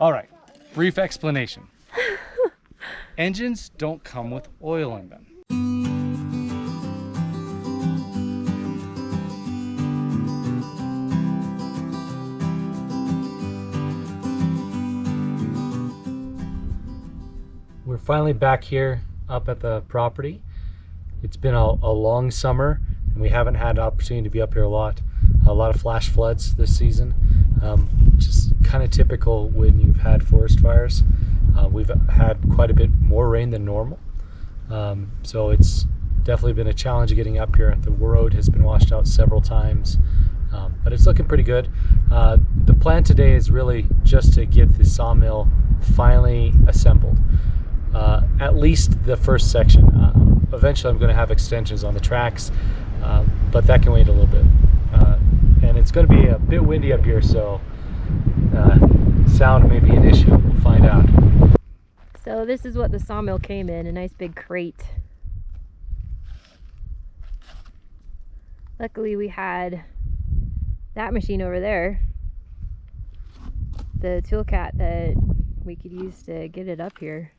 All right, brief explanation. Engines don't come with oil in them. We're finally back here up at the property. It's been a long summer and we haven't had an opportunity to be up here a lot of flash floods this season, which is kind of typical when you've had forest fires. We've had quite a bit more rain than normal, so it's definitely been a challenge getting up here. The road has been washed out several times, but it's looking pretty good. The plan today is really just to get the sawmill finally assembled. At least the first section. Eventually I'm going to have extensions on the tracks, but that can wait a little bit. And it's going to be a bit windy up here, so sound may be an issue. We'll find out. So this is what the sawmill came in, a nice big crate. Luckily we had that machine over there, the tool cat, that we could use to get it up here.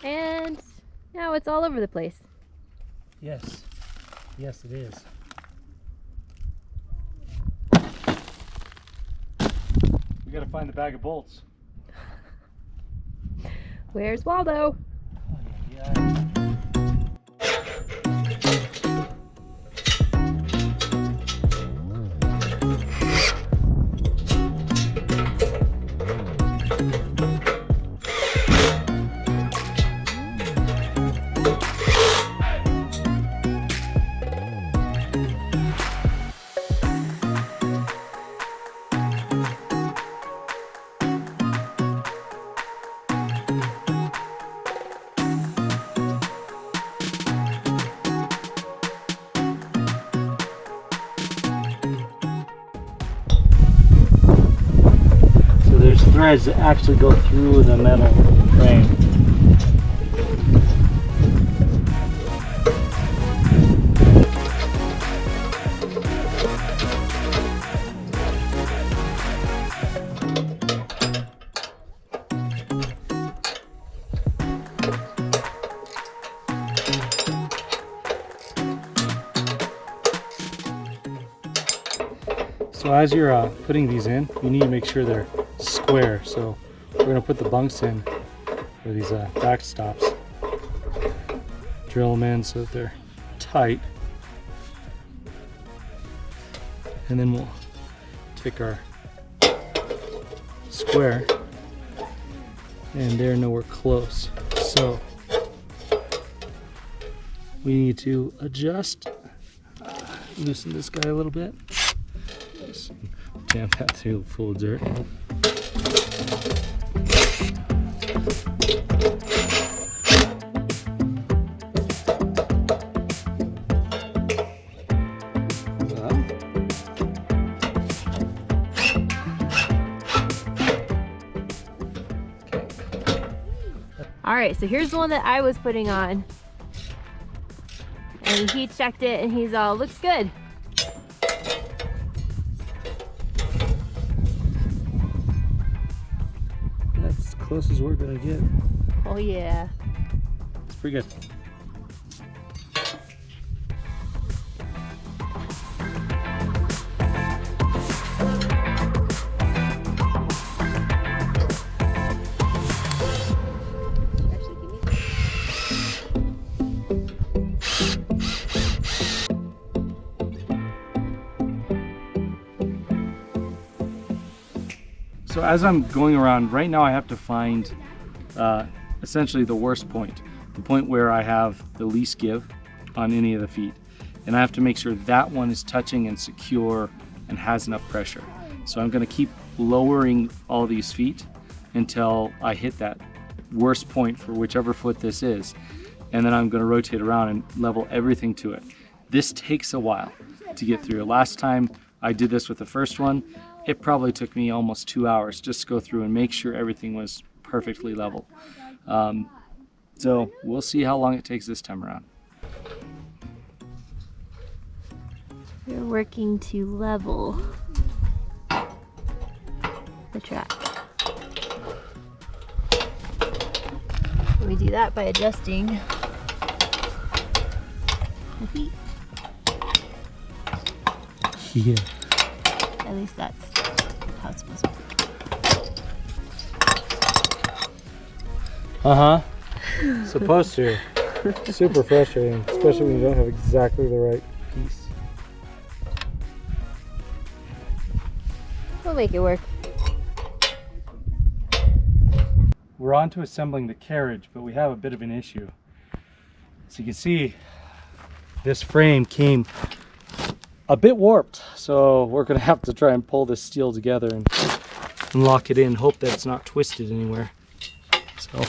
And now it's all over the place. Yes, yes it is. We gotta find the bag of bolts. Where's Waldo? Oh, yeah. There's threads that actually go through the metal frame. So as you're putting these in, you need to make sure they're square. So we're going to put the bunks in for these backstops. Drill them in so that they're tight. And then we'll take our square, and they're nowhere close. So we need to adjust, loosen this guy a little bit. Just jam that through full of dirt. All right, so here's the one that I was putting on. And he checked it and he's all, looks good. That's as close as we're gonna get. Oh yeah. It's pretty good. So as I'm going around, right now I have to find essentially the worst point. The point where I have the least give on any of the feet. And I have to make sure that one is touching and secure and has enough pressure. So I'm gonna keep lowering all these feet until I hit that worst point for whichever foot this is. And then I'm gonna rotate around and level everything to it. This takes a while to get through. Last time I did this with the first one, it probably took me almost 2 hours just to go through and make sure everything was perfectly level. So we'll see how long it takes this time around. We're working to level. the track. We do that by adjusting the feet. Yeah. At least that's how it's supposed to work. Supposed to. Super frustrating, especially when you don't have exactly the right piece. We'll make it work. We're on to assembling the carriage, but we have a bit of an issue. So you can see this frame came a bit warped, so we're gonna have to try and pull this steel together and lock it in, hope that it's not twisted anywhere. So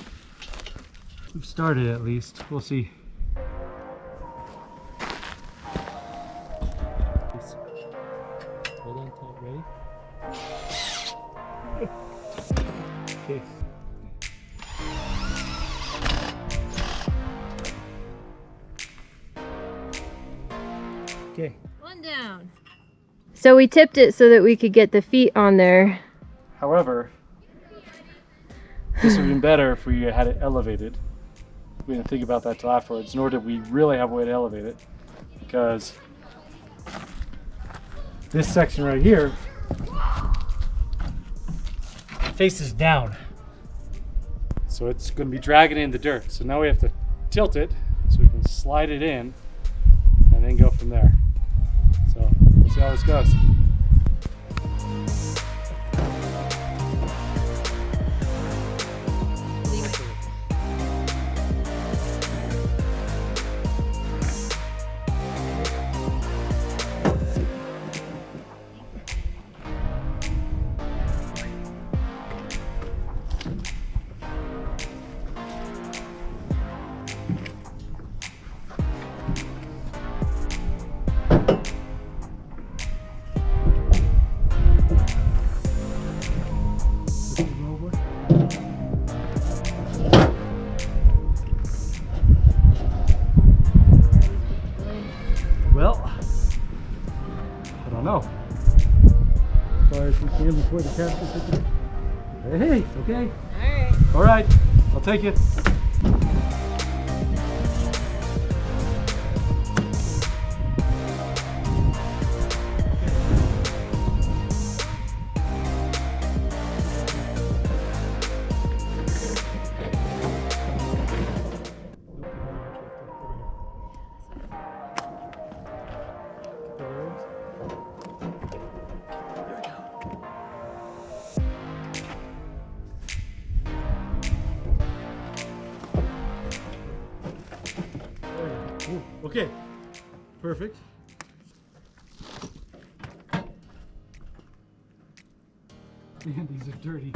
we've started at least. We'll see. Hold on tight, ready? Okay. Okay. One down. So we tipped it so that we could get the feet on there. However, this would have been better if we had it elevated. We didn't think about that till afterwards, nor did we really have a way to elevate it, because this section right here faces down. So it's going to be dragging in the dirt. So now we have to tilt it so we can slide it in and then go from there. So we'll see how this goes. Well, I don't know. As far as we can before the cat gets it. Hey, okay. Alright. All right, I'll take it. Ooh, okay, perfect. Man, these are dirty.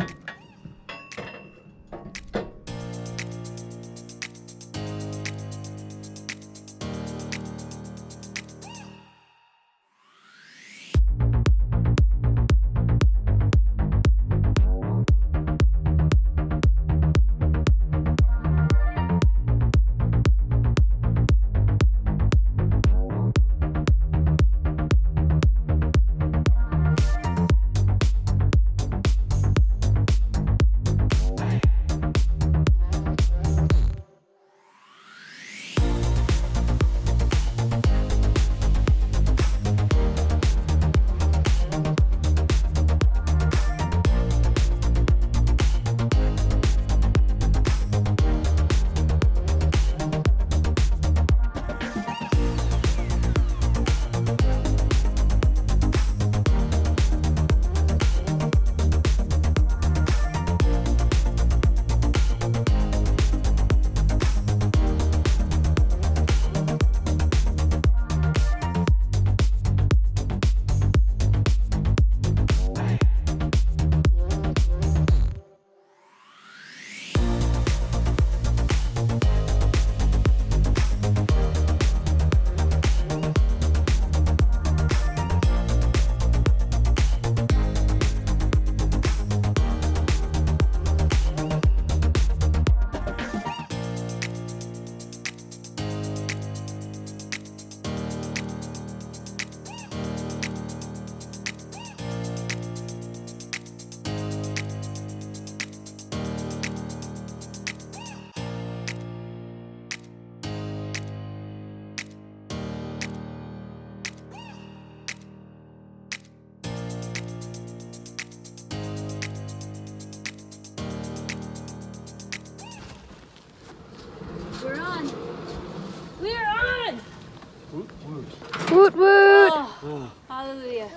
Woot woot! Oh, hallelujah.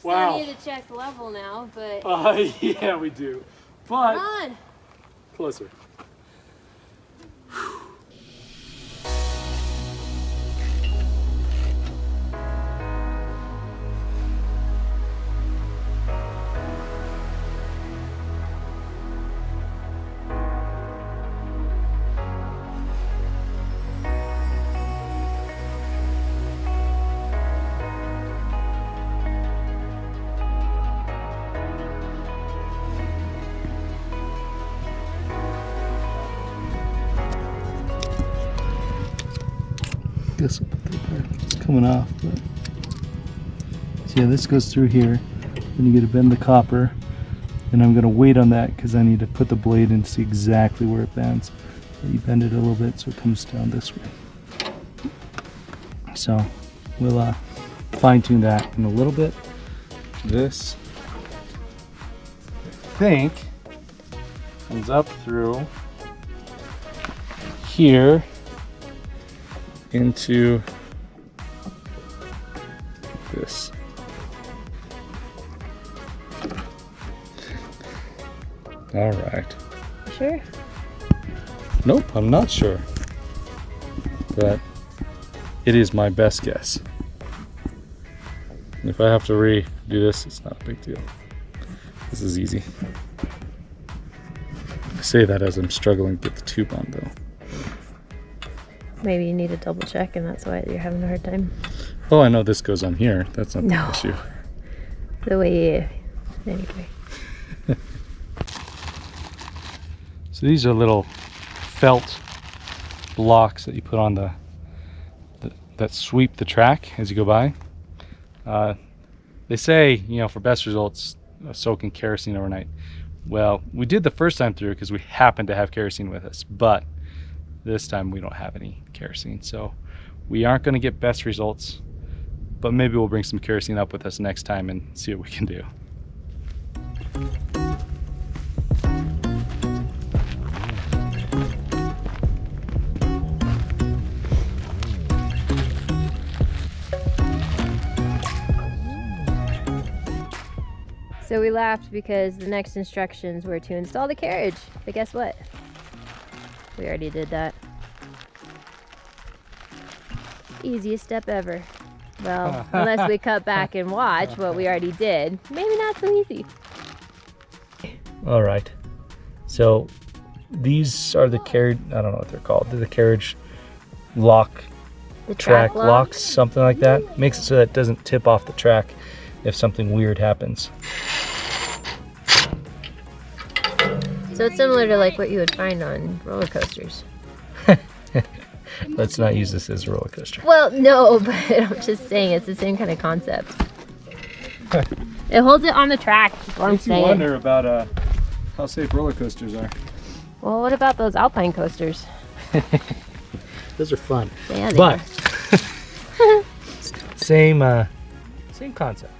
Wow. Still need to check the level now, but Yeah, we do. But come on. closer. Guess I'll put that back. It's coming off, but so yeah, this goes through here. Then you got to bend the copper, and I'm gonna wait on that because I need to put the blade in to see exactly where it bends. So you bend it a little bit so it comes down this way. So we'll fine tune that in a little bit. This, I think, comes up through here into this. All right. Sure. Nope, I'm not sure. But it is my best guess. If I have to redo this, it's not a big deal. This is easy. I say that as I'm struggling to get the tube on though. Maybe you need to double check and that's why you're having a hard time. Oh, I know this goes on here. That's not No. the issue. The way, anyway. So these are little felt blocks that you put on that sweep the track as you go by. They say, you know, for best results, soak in kerosene overnight. Well, we did the first time through because we happened to have kerosene with us, but this time we don't have any kerosene, so we aren't going to get best results, but maybe we'll bring some kerosene up with us next time and see what we can do. So we laughed because the next instructions were to install the carriage. But guess what? We already did that. Easiest step ever. Well, unless we cut back and watch what we already did. Maybe not so easy. All right. So these are the carriage, I don't know what they're called. They're the carriage lock, The track lock? locks, something like that. Makes it so that it doesn't tip off the track if something weird happens. So it's similar to like what you would find on roller coasters. Let's not use this as a roller coaster. Well, no, but I'm just saying it's the same kind of concept. It holds it on the track, is what I'm Makes you saying. wonder about how safe roller coasters are. Well, what about those alpine coasters? Those are fun. Yeah, they But are. same concept.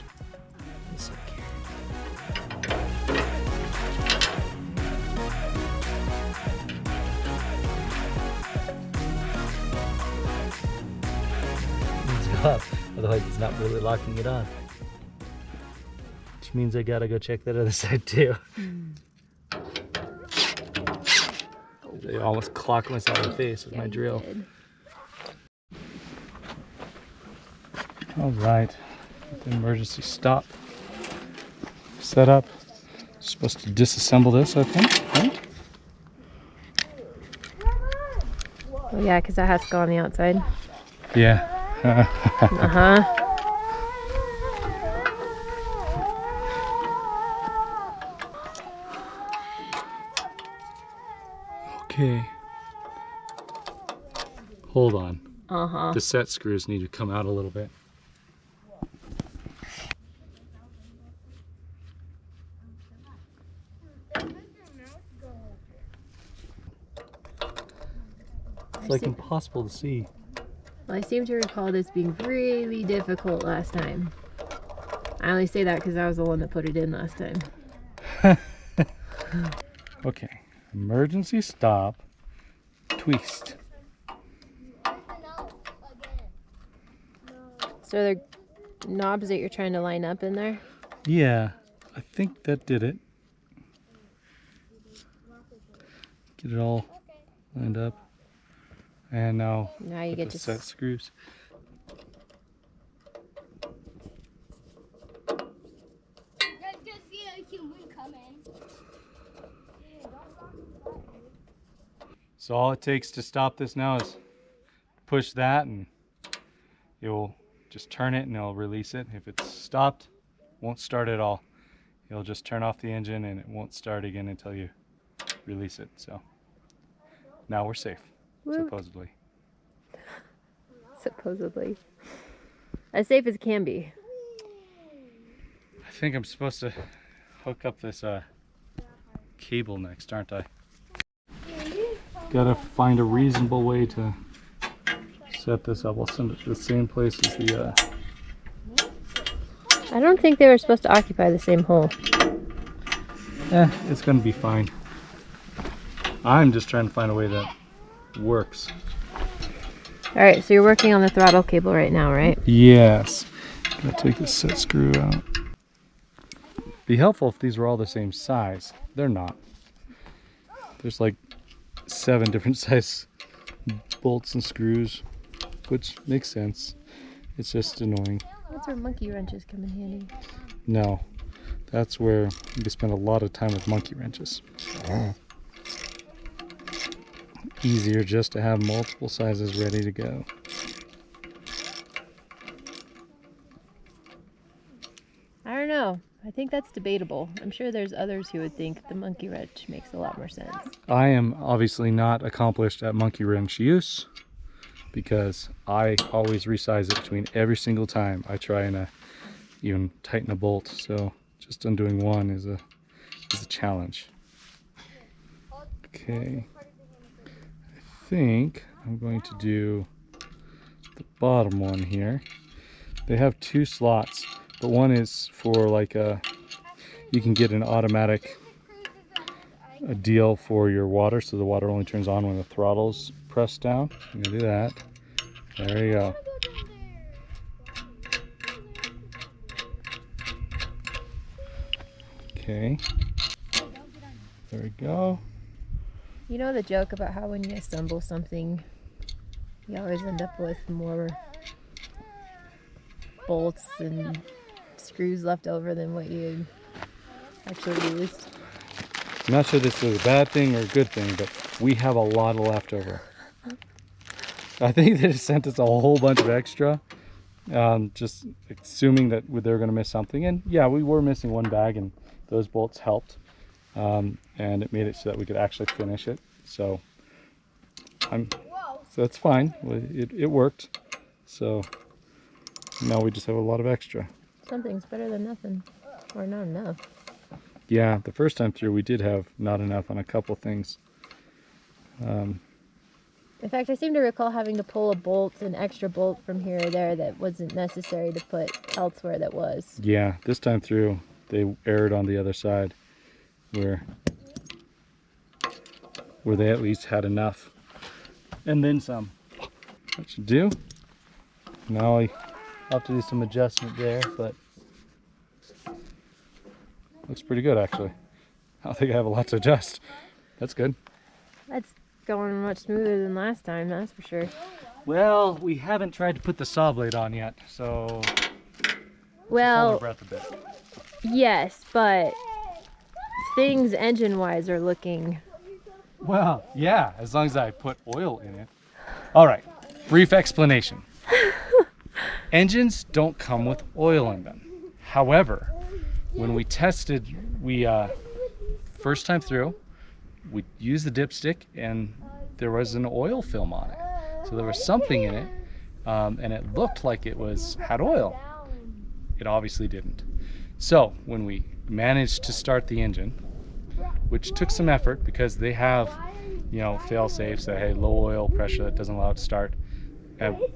Up, otherwise it's not really locking it on. Which means I gotta go check that other side too. I almost clocked myself in the face with my drill. All right, the emergency stop set up. Supposed to disassemble this, I think, right? Well, yeah, because that has to go on the outside. Yeah. Uh-huh. Okay. Hold on. Uh-huh. The set screws need to come out a little bit. It's like impossible to see. Well, I seem to recall this being really difficult last time. I only say that because I was the one that put it in last time. Okay. Emergency stop. Twist. So they're knobs that you're trying to line up in there? Yeah, I think that did it. Get it all lined up. And now You get the to set screws. So all it takes to stop this now is push that and you'll just turn it and it'll release it. If it's stopped, it won't start at all. You'll just turn off the engine and it won't start again until you release it. So now we're safe, supposedly. Supposedly. As safe as it can be. I think I'm supposed to hook up this cable next, aren't I? Gotta find a reasonable way to set this up. I'll send it to the same place as the I don't think they were supposed to occupy the same hole. it's gonna be fine. I'm just trying to find a way that works. Alright, so you're working on the throttle cable right now, right? Yes. Gotta take this set screw out. Be helpful if these were all the same size. They're not. There's like 7 different size bolts and screws, which makes sense. It's just annoying. That's where monkey wrenches come in handy. No, that's where we spend a lot of time with monkey wrenches. Easier just to have multiple sizes ready to go. I don't know. I think that's debatable. I'm sure there's others who would think the monkey wrench makes a lot more sense. I am obviously not accomplished at monkey wrench use because I always resize it between every single time I try and even tighten a bolt. So just undoing one is a challenge. Okay, I think I'm going to do the bottom one here. They have 2 slots, but one is for like you can get an automatic deal for your water, so the water only turns on when the throttle's pressed down. I'm gonna do that. There you go. Okay, there we go. You know the joke about how when you assemble something, you always end up with more bolts and screws left over than what you actually used? I'm not sure this is a bad thing or a good thing, but we have a lot of leftover. I think they just sent us a whole bunch of extra, just assuming that they were going to miss something. And yeah, we were missing one bag, and those bolts helped, and it made it so that we could actually finish it. So that's fine. It worked. So now we just have a lot of extra. Something's better than nothing, or not enough. Yeah, the first time through we did have not enough on a couple things. In fact, I seem to recall having to pull a bolt, an extra bolt from here or there that wasn't necessary to put elsewhere that was. Yeah, this time through they erred on the other side where they at least had enough. And then some. That should do. Now I have to do some adjustment there, but looks pretty good actually. I don't think I have a lot to adjust. That's good. That's going much smoother than last time, that's for sure. Well, we haven't tried to put the saw blade on yet, so well, hold my breath a bit. Yes, but things engine-wise are looking... Well, yeah, as long as I put oil in it. All right, brief explanation. Engines don't come with oil in them. However, when we tested, first time through, we used the dipstick and there was an oil film on it. So there was something in it, and it looked like it had oil. It obviously didn't. So when we managed to start the engine, which took some effort because they have, fail safes that, hey, low oil pressure that doesn't allow it to start.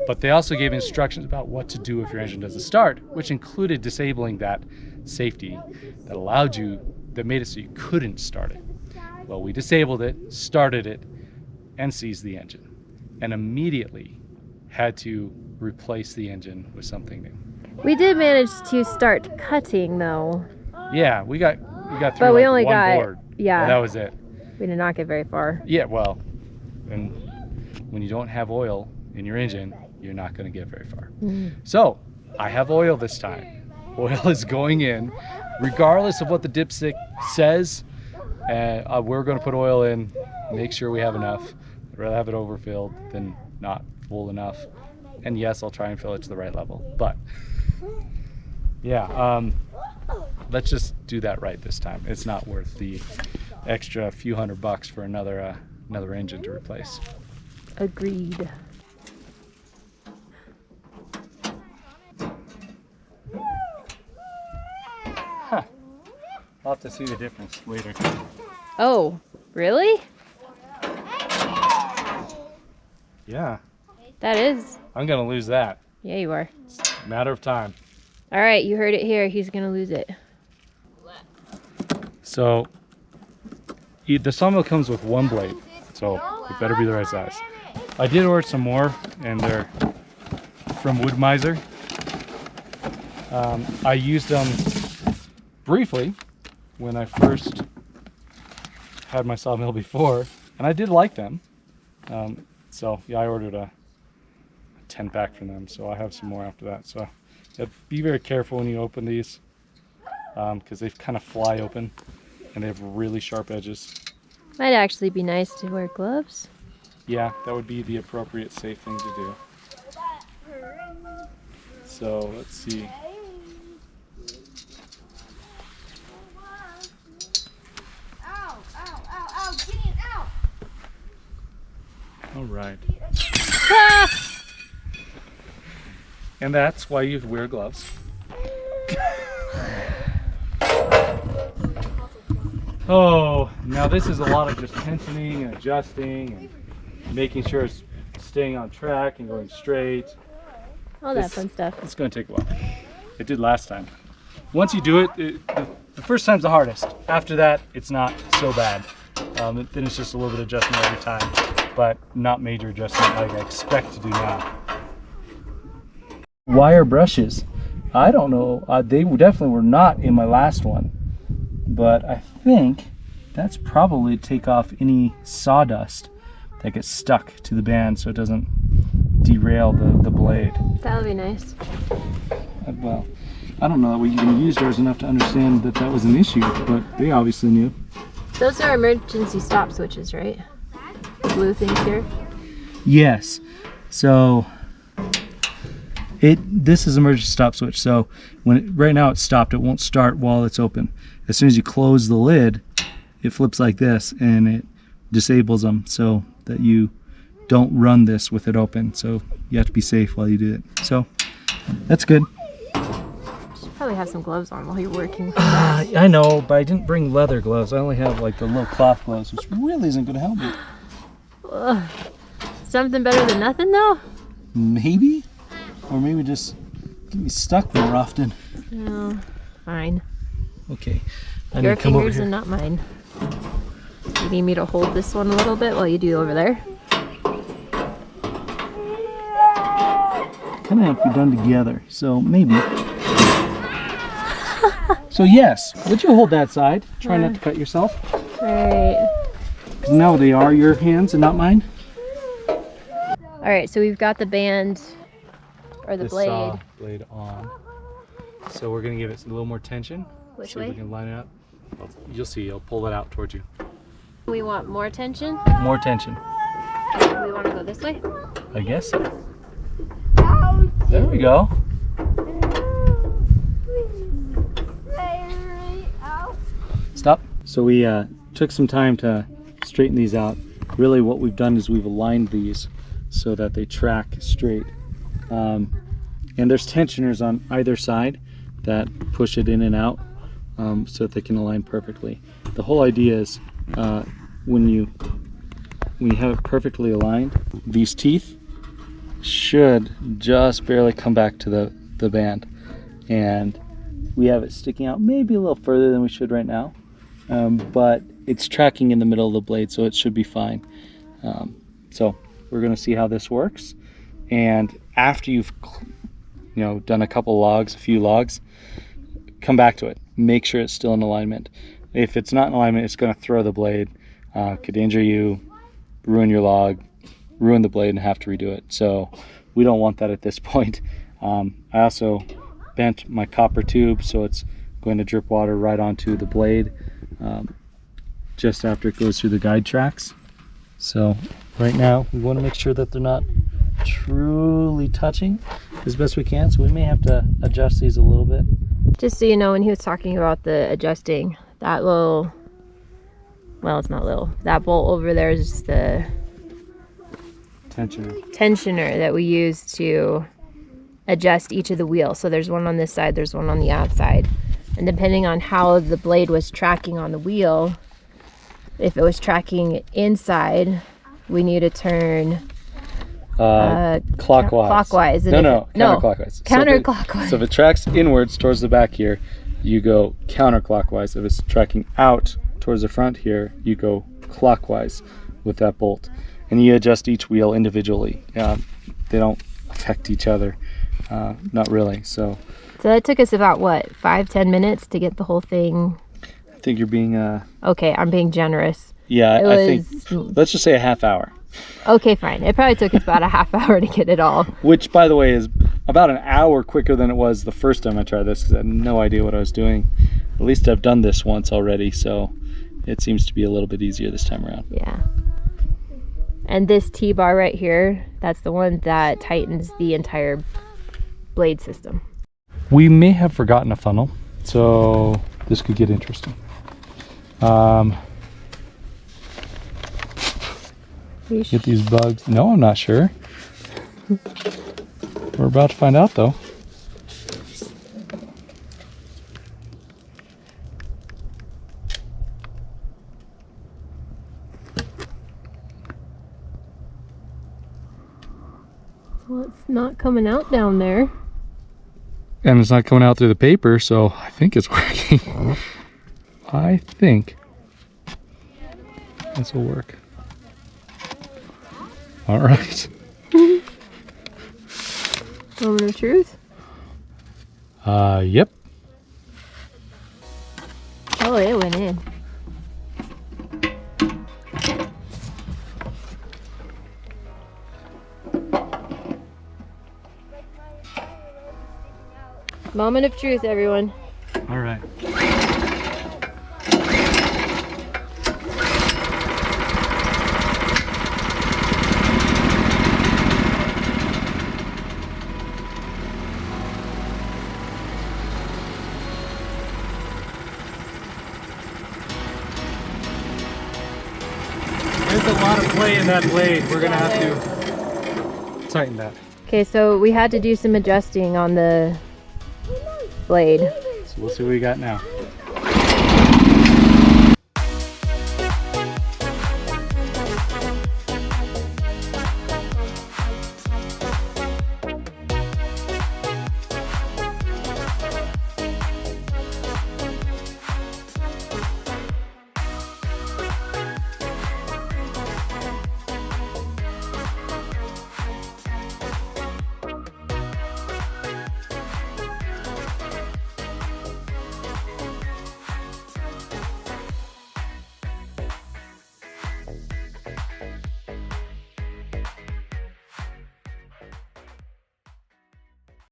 But they also gave instructions about what to do if your engine doesn't start, which included disabling that safety that made it so you couldn't start it. Well, we disabled it, started it, and seized the engine, and immediately had to replace the engine with something new. We did manage to start cutting though. Yeah, we got through But we like only one got, board. yeah. And that was it. We did not get very far. Yeah, well, and when you don't have oil in your engine, you're not going to get very far. So I have oil this time. Oil is going in, regardless of what the dipstick says. We're going to put oil in, make sure we have enough. I'd rather have it overfilled than not full enough. And yes, I'll try and fill it to the right level. But yeah, let's just do that right this time. It's not worth the extra few $100 for another engine to replace. Agreed. Huh. I'll have to see the difference later. Oh, really? Yeah, That is. I'm gonna lose that. Yeah, you are. It's a matter of time. All right, you heard it here. He's gonna lose it. So the Sawmill comes with one blade, so it better be the right size. I did order some more, and they're from Wood Miser. I used them briefly when I first had my Sawmill before, and I did like them. So yeah, I ordered a 10-pack from them, so I have some more after that. So yeah, be very careful when you open these, because they kind of fly open and they have really sharp edges. Might actually be nice to wear gloves. Yeah, that would be the appropriate safe thing to do. So let's see. All right. And that's why you wear gloves. Oh, now this is a lot of just tensioning and adjusting and making sure it's staying on track and going straight. All that fun stuff. It's going to take a while. It did last time. Once you do it, the first time's the hardest. After that, it's not so bad. Then it's just a little bit of adjustment every time, but not major adjustment like I expect to do now. Wire brushes. I don't know. They definitely were not in my last one, but I think that's probably to take off any sawdust that gets stuck to the band so it doesn't derail the blade. That would be nice. Well, I don't know that we even used ours enough to understand that that was an issue, but they obviously knew. Those are emergency stop switches, right? Blue things here. Yes. So this is emergency stop switch. So right now it's stopped, it won't start while it's open. As soon as you close the lid, it flips like this and it disables them so that you don't run this with it open. So you have to be safe while you do it. So that's good. Should probably have some gloves on while you're working. I know, but I didn't bring leather gloves. I only have like the little cloth gloves, which really isn't going to help me. Ugh. Something better than nothing though? Maybe? Or maybe just get me stuck more often. No, fine. Okay. Your fingers and not mine. You need me to hold this one a little bit while you do over there? Kind of have to be done together, so maybe. So yes, would you hold that side? Try not to cut yourself. Alright. Because now they are your hands and not mine. Alright, so we've got the band, or the blade. Saw blade on. So we're going to give it a little more tension. Which See way? if we can line it up. Well, you'll see, I'll pull it out towards you. We want more tension. More tension. We want to go this way. I guess so. There we go. Stop. So we took some time to straighten these out. Really what we've done is we've aligned these so that they track straight. And there's tensioners on either side that push it in and out so that they can align perfectly. The whole idea is when you have it perfectly aligned, these teeth should just barely come back to the band. And we have it sticking out maybe a little further than we should right now. But it's tracking in the middle of the blade, so it should be fine. So we're going to see how this works, and after you've done a few logs, come back to it. Make sure it's still in alignment. If it's not in alignment, it's going to throw the blade, could injure you, ruin your log, ruin the blade, and have to redo it. So we don't want that at this point. I also bent my copper tube, so it's going to drip water right onto the blade just after it goes through the guide tracks. So right now we want to make sure that they're not truly touching as best we can, so we may have to adjust these a little bit. Just so you know, when he was talking about the adjusting, that little, well, it's not little, that bolt over there is the tensioner that we use to adjust each of the wheels. So there's one on this side, there's one on the outside, and depending on how the blade was tracking on the wheel, if it was tracking inside, we need to turn clockwise. No, counterclockwise. Counterclockwise. So if it tracks inwards towards the back here, you go counterclockwise. If it's tracking out towards the front here, you go clockwise with that bolt. And you adjust each wheel individually. They don't affect each other, not really. So that took us about, what, 5-10 minutes to get the whole thing? I think you're being... Okay, I'm being generous. Yeah, I think, let's just say a half hour. Okay, fine. It probably took us about a half hour to get it all. Which, by the way, is about an hour quicker than it was the first time I tried this, because I had no idea what I was doing. At least I've done this once already, so it seems to be a little bit easier this time around. Yeah. And this T-bar right here, that's the one that tightens the entire blade system. We may have forgotten a funnel, so this could get interesting. Get these bugs. No, I'm not sure. We're about to find out, though. Well, it's not coming out down there. And it's not coming out through the paper, so I think it's working. I think this will work. All right. Moment of truth? Yep. Oh, it went in. Moment of truth, everyone. All right. There's a lot of play in that blade. We're gonna have to tighten that. Okay, so we had to do some adjusting on the blade. So we'll see what we got now.